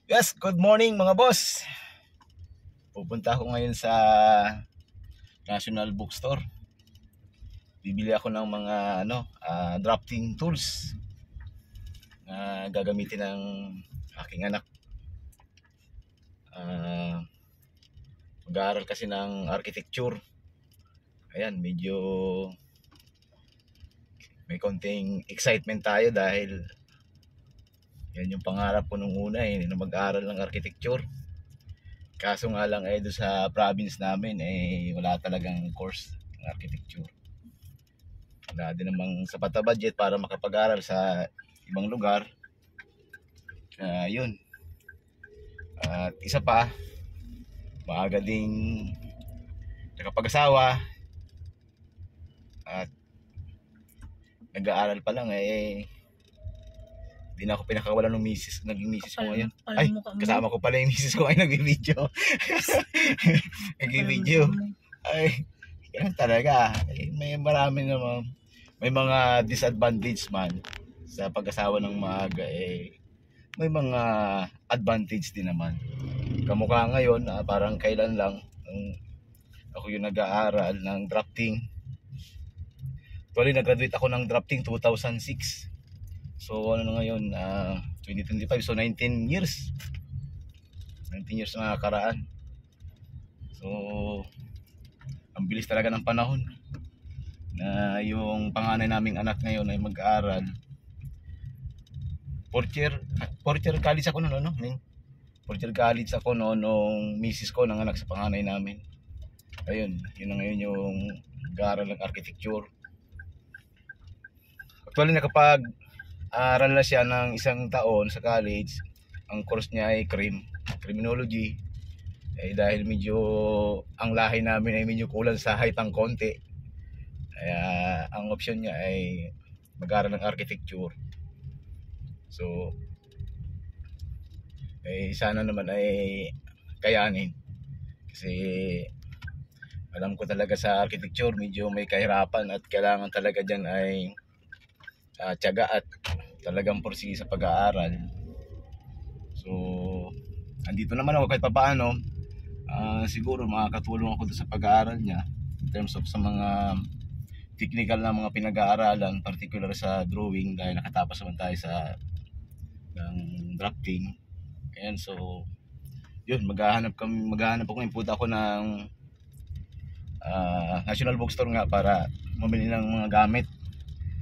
Yes, good morning mga boss. Pupunta ako ngayon sa National Bookstore. Bibili ako ng mga drafting tools na gagamitin ng aking anak. Mag-aaral kasi ng architecture. Ayan, medyo may konting excitement tayo dahil yan yung pangarap ko nung una na mag-aaral ng architecture. Kaso nga lang doon sa province namin wala talagang course ng architecture. Wala din namang sapat na budget para makapag-aral sa ibang lugar. Kaya yun. At isa pa, maaga ding nakapag-asawa at nag-aaral pa lang di na ako pinakawalan ng naging misis ko ngayon. Ay, kasama ko pala yung misis ko ay nag-video. Nag-video. Ay, yan talaga. May marami naman. May mga disadvantage man sa pag-asawa ng maaga may mga advantage din naman. Kamukha ngayon parang kailan lang ako yung nag-aaral ng drafting. Actually, nag-graduate ako ng drafting 2006. So ano na ngayon, 2025, so 19 years na nakaraan. So ang bilis talaga ng panahon na yung panganay naming anak ngayon ay mag-aaral. Fourth year college ako noon, fourth year college ako noon nung misis ko nanganak sa panganay namin. Ayun, yun na ngayon yung mag-aaral ng architecture. Actually nakapag-aral na siya ng isang taon sa college. Ang course niya ay criminology. Dahil medyo ang lahi namin ay medyo kulang sa height ng konti. Kaya ang option niya ay mag-aaral ng architecture. So sana naman ay kayanin. Kasi alam ko talaga sa architecture medyo may kahirapan at kailangan talaga dyan ay tiyaga at talagang pursige sa pag-aaral. So andito naman ako kahit papaano, siguro makakatulong ako sa pag-aaral niya in terms of sa mga technical na mga pinag-aaralan, particular sa drawing dahil nakatapos naman tayo sa ng drafting. Ayan, so yun, maghahanap ako, punta ako ng National Bookstore nga para mamili ng mga gamit.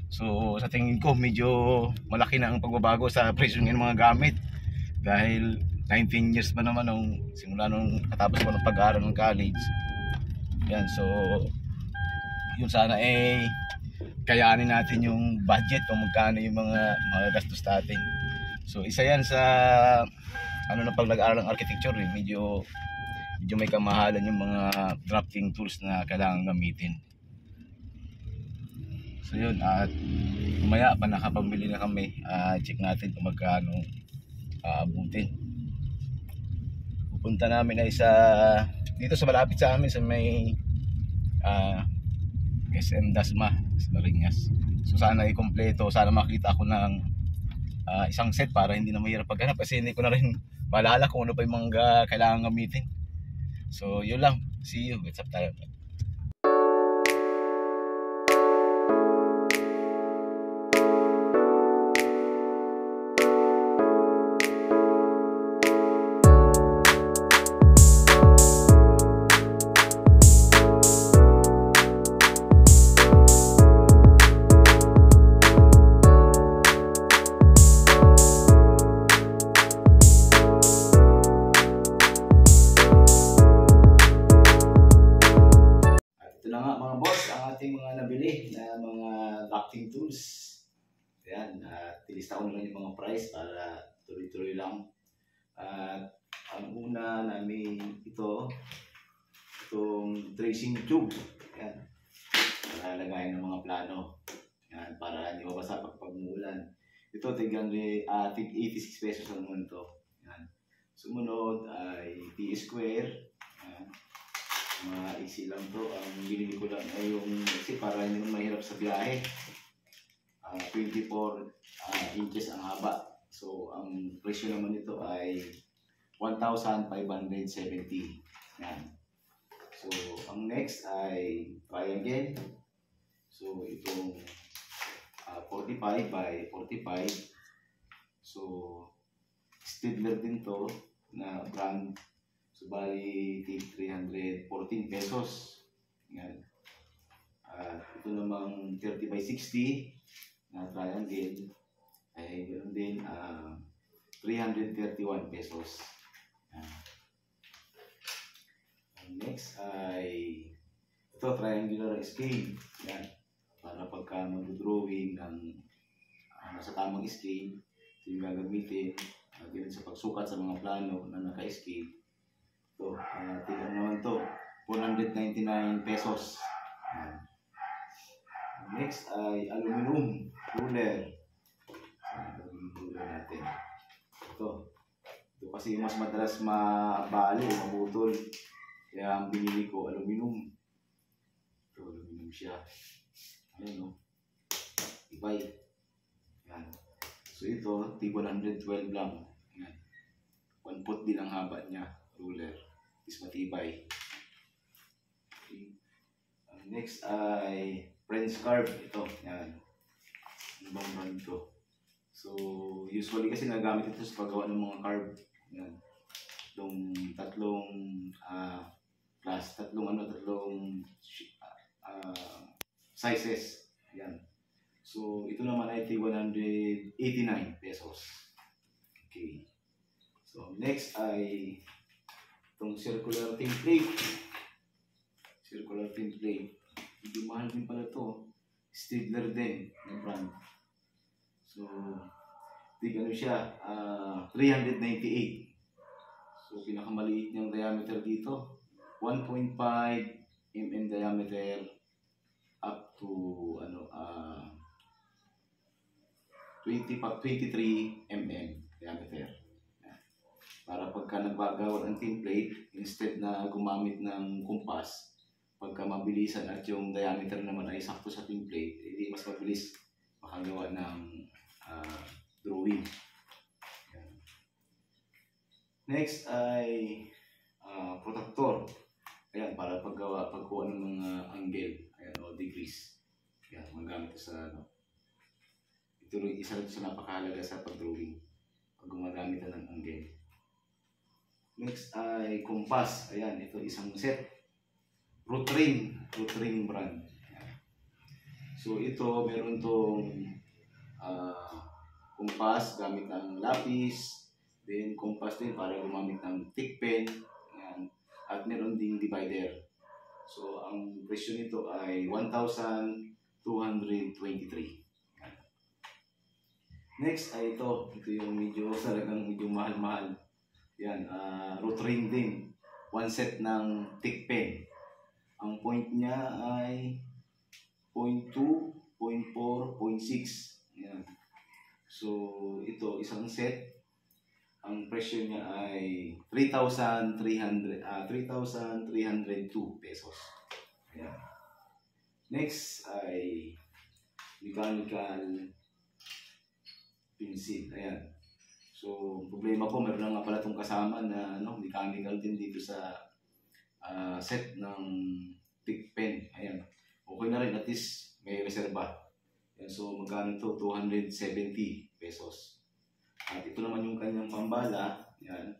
So sa tingin ko medyo malaki na ang pagbabago sa presyo ng mga gamit dahil 19 years pa naman nung simula nung katapos ko ng pag-aaral ng college. Yan, so yun sana kayanin natin yung budget o magkano yung mga gastos natin. So isa yan sa na pag nag-aaral ng architecture, medyo may kamahalan yung mga drafting tools na kailangan gamitin. So yun, at umaya pa nakapamili na kami, check natin kung magkano aabutin. Pupunta namin ay dito sa malapit sa amin sa may SM Dasma sa Marinas. So sana i-kompleto, sana makita ako ng isang set para hindi na mahirap paghanap kasi hindi ko na rin maalala kung ano pa yung mga kailangan gamitin. So yun lang, see you, what's up tayo. Mga boss, ang ating mga nabili na mga drafting tools. Ayan, tilista ko na lang yung mga price para tuloy-tuloy lang. Ang una namin itong tracing tube. Ayan, para lagayin ng mga plano. Ayan, para hindi mabasa pag umulan. Ito, tig 86 pesos lang naman ito. Ayan. Sumunod ay T-square. Ayan. Mga easy lang to. Ang binili ko lang ay yung kasi para hindi naman mahirap sa biyahe. 24 inches ang haba. So ang presyo naman nito ay 1,570. Yan. So, ang next ay triangle. So, itong 45 by 45. So, Stidler din to na brand. So, bali 314 pesos. Yan. At ito namang 30 by 60 na triangle ay ganoon din 331 pesos. Yan. Next ay ito, triangular scale. Yan. Para pagka mag-drawing ng nasa tamang scale, ito yung gagamitin. Ganun sa pagsukat sa mga plano na naka-scale. Ito, tignan naman to, 499 pesos. Yan. Next ay aluminum ruler. Aluminum ruler natin. Ito kasi mas madalas mabali, mabutol. Kaya ang binili ko, aluminum. Ito, aluminum siya. Ayan, no? Ibay. Yan. So ito, T112 lang. Yan. 1 foot din ang haba niya. Ruler. Is matibay. Okay. Next ay French carve. Ito. Yan. Ibang brand to. So, usually kasi nagamit ito sa paggawa ng mga carve. Yan. Tatlong sizes. Yan. So, ito naman ay 189 pesos. Okay. So, next ay itong circular template. Circular template. Hindi mahal din pala ito. Stidler din ng brand. So, ano siya, 398. So, pinakamaliit niyang diameter dito, 1.5 mm diameter up to 23 mm diameter. Para pagka nagbagawa ng template, instead na gumamit ng kumpas, pagka mabilisan at yung diameter naman ay sakto sa template, hindi mas mabilis makagawa ng drawing. Yan. Next ay protractor. Ayan, para pagkuha ng mga angle, ayan, o degrees. Ayan, magamit ito sa ito rin isa rin sa napakahalaga sa pag-drawing pag gumagamit ng angle. Next ay compass. Ayan, ito isang set. Rotring brand. Ayan. So ito, meron tong compass gamit ng lapis, then compass din para gumamit ng thick pen. Ayan. At meron ding divider. So ang presyo nito ay 1,223. Next ay ito yung talagang medyo mahal-mahal. Yan, rotring din. One set ng thick pen. Ang point niya ay 0.2, 0.4, 0.6. Yan. So, ito, isang set. Ang presyo niya ay 3,302 pesos. Yan. Next ay mechanical pencil. Ayan. So, problema ko, meron na nga pala itong kasama na mechanical din dito sa set ng thick pen. Ayan. Okay na rin, at least may reserva. Ayan. So, magkano ito? 270 pesos. At ito naman yung kanyang pambala. Ayan.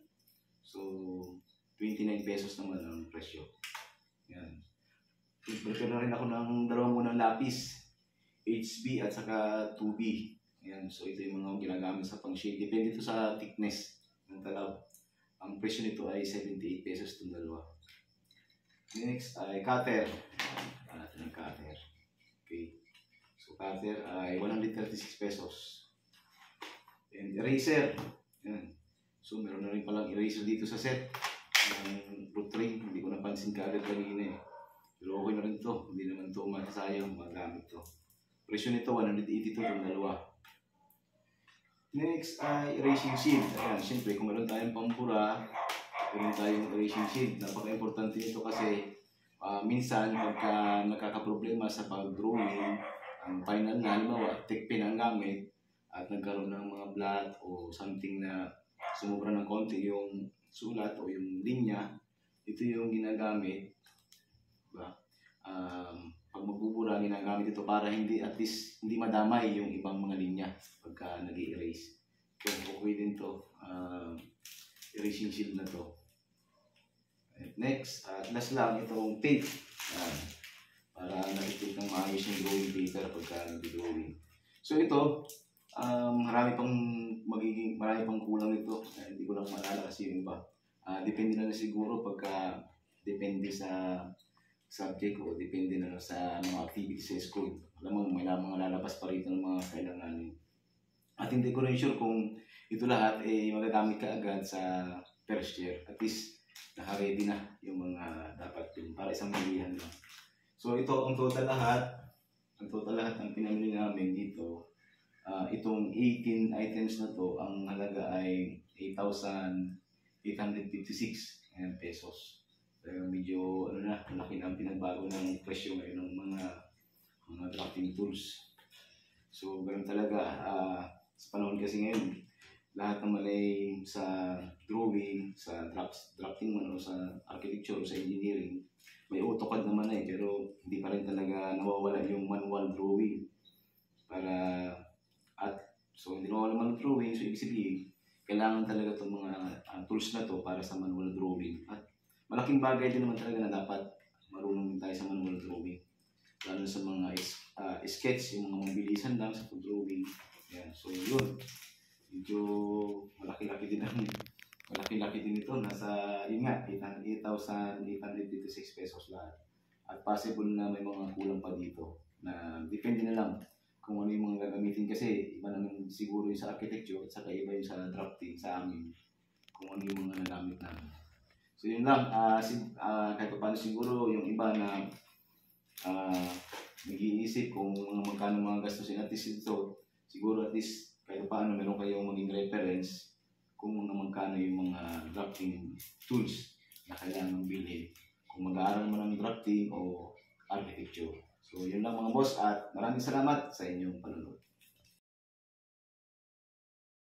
So, 29 pesos naman ang presyo. Ayan. Prepare na rin ako ng dalawang munang lapis. HB at saka 2B. Ayan, so ito yung mga ginagamit sa pang-shade. Depende ito sa thickness ng talab. Ang presyo nito ay 78 pesos itong dalawa. Next ay cutter. Ayan, natin ang cutter. Okay. So cutter ay 136 pesos. And eraser. Ayan. So meron na rin palang eraser dito sa set. Ang rotring, hindi ko napansin kaagad kanina eh. Pero okay na rin ito. Hindi naman ito masasayang magamit ito. Presyo nito 182 itong dalawa. Next ay erasing shield. Ayan, siyempre kung meron tayong pampura, meron tayong erasing shield. Napaka-importante nito kasi minsan pagka nakakaproblema sa pag-drawing, ang final na, halimbawa, thick pen ang gamit at nagkaroon ng mga blot o something na sumobra ng konti yung sulat o yung linya, ito yung ginagamit, diba? Pag magbubura, ginagamit ito para hindi, at least hindi madamay yung ibang mga linya pagka nag-i-erase. So okay din to, erasing shield na to. Next, last lang itong tape. Para nakikita ng maayos yung drawing paper pagka nag-drawing. So ito, marami pang kulang nito. Hindi ko lang maalala kasi yung iba. Depende na siguro pagka depende sa subject o depende na sa mga activities sa school. Alam mo, may mga lalabas pa rito ng mga kailanganin. At hindi ko rin sure kung ito lahat magagamit ka agad sa first year. At least naka-ready na yung mga dapat yun para isang milihan lang. So ito ang total lahat ng pinamili namin dito. Itong 18 items na to, ang halaga ay 8,856 pesos. Kaya medyo malaki na ang pinagbago ng presyo ngayon ng mga drafting tools. So ganun talaga, sa panahon kasi ngayon, lahat naman ay sa drawing, sa drafting man o sa architecture, sa engineering, may AutoCAD naman pero hindi pa rin talaga nawawala yung manual drawing. So hindi nawawala manual drawing, so ibig sabihin, kailangan talaga itong mga tools na to para sa manual drawing. At malaking bagay din naman talaga na dapat marunong din tayo sa manual drawing. Lalo sa mga sketch, yung mga mabilisan lang sa drawing. Yan. So yun, medyo malaki-laki din ito. Nasa, yun nga, 8,856 pesos lahat. At possible na may mga kulang pa dito. Na depende na lang kung ano yung mga gagamitin kasi iba naman siguro yung sa architecture at saka iba yung sa drafting sa amin. Kung ano yung mga nagamit namin. So yun lang, kahit pa paano siguro yung iba na nag-iisip kung magkano mga gastusin, at least ito, siguro at least kahit pa paano meron kayong maging reference kung magkano yung mga drafting tools na kailangan bilhin. Kung mag-aaral man ng drafting o architecture. So yun lang mga boss at maraming salamat sa inyong panonood.